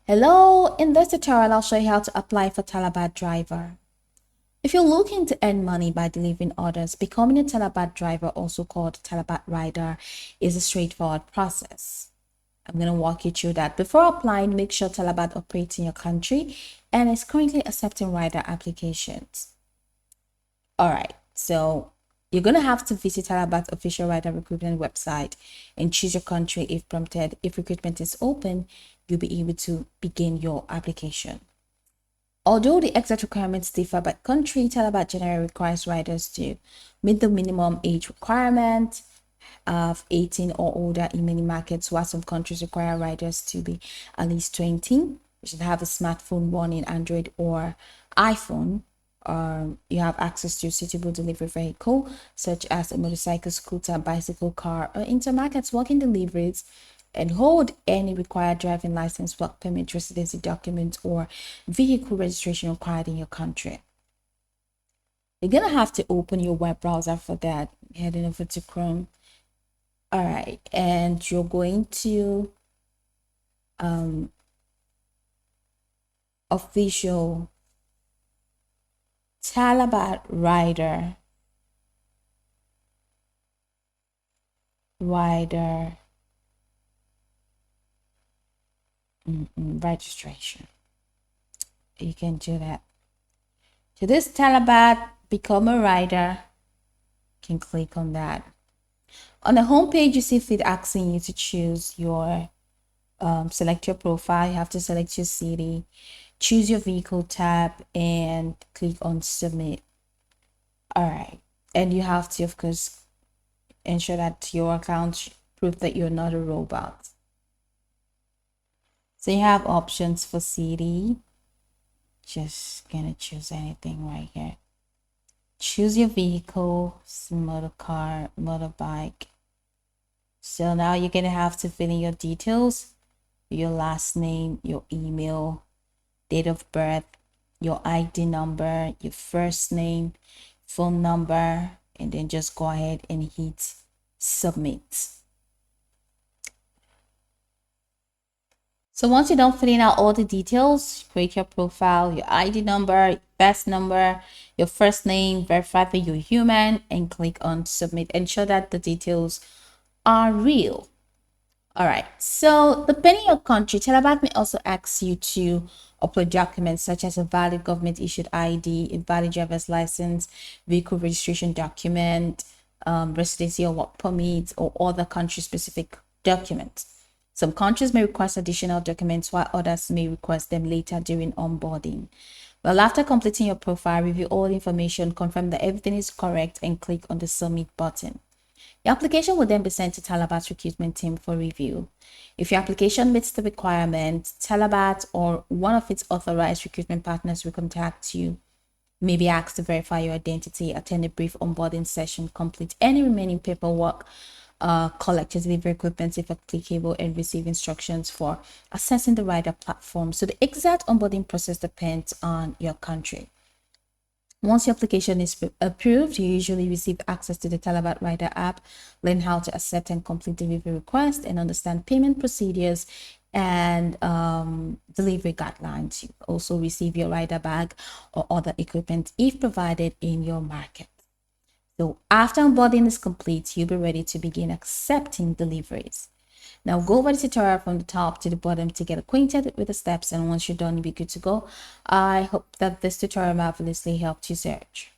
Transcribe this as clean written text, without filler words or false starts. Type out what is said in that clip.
Hello, in this tutorial I'll show you how to apply for Talabat Driver. If you're looking to earn money by delivering orders, becoming a Talabat Driver, also called Talabat Rider, is a straightforward process. I'm going to walk you through that. Before applying, make sure Talabat operates in your country and is currently accepting rider applications. Alright, so you're going to have to visit Talabat's official rider recruitment website and choose your country if prompted. If recruitment is open, you'll be able to begin your application. Although the exact requirements differ by country, Talabat generally requires riders to meet the minimum age requirement of 18 or older in many markets, while some countries require riders to be at least 20. You should have a smartphone, one in Android or iPhone. You have access to a suitable delivery vehicle, such as a motorcycle, scooter, bicycle, car, or intermarkets walking deliveries, and hold any required driving license, work permit, residency document, or vehicle registration required in your country. You're gonna have to open your web browser for that, heading over to Chrome. All right, and you're going to official Talabat Rider registration. You can do that. So this Talabat become a rider, you can click on that. On the home page, you see fit asking you to choose your select your profile. You have to select your city, choose your vehicle tab, and click on submit. All right, and you have to, of course, ensure that your account prove that you're not a robot. So you have options for city. Just gonna choose anything right here. Choose your vehicle, motor car, motorbike. So now you're gonna have to fill in your details, your last name, your email, date of birth, your ID number, your first name, phone number, and then just go ahead and hit submit. So once you're done filling out all the details, create your profile, your ID number, best number, your first name, verify that you're human, and click on submit. Ensure that the details are real. All right, so depending on your country, Talabat may also ask you to upload documents such as a valid government issued ID, a valid driver's license, vehicle registration document, residency or work permit, or other country specific documents. Some countries may request additional documents, while others may request them later during onboarding. Well, after completing your profile, review all information, confirm that everything is correct, and click on the submit button. Your application will then be sent to Talabat's recruitment team for review. If your application meets the requirement, Talabat or one of its authorized recruitment partners will contact you. You may be asked to verify your identity, attend a brief onboarding session, complete any remaining paperwork, collect your delivery equipment if applicable, and receive instructions for accessing the rider platform. So the exact onboarding process depends on your country. Once your application is approved, you usually receive access to the Talabat Rider app, learn how to accept and complete delivery requests, and understand payment procedures and delivery guidelines. You also receive your rider bag or other equipment if provided in your market. So after onboarding is complete, you'll be ready to begin accepting deliveries. Now go over the tutorial from the top to the bottom to get acquainted with the steps, and once you're done, you'll be good to go. I hope that this tutorial marvelously helped you search.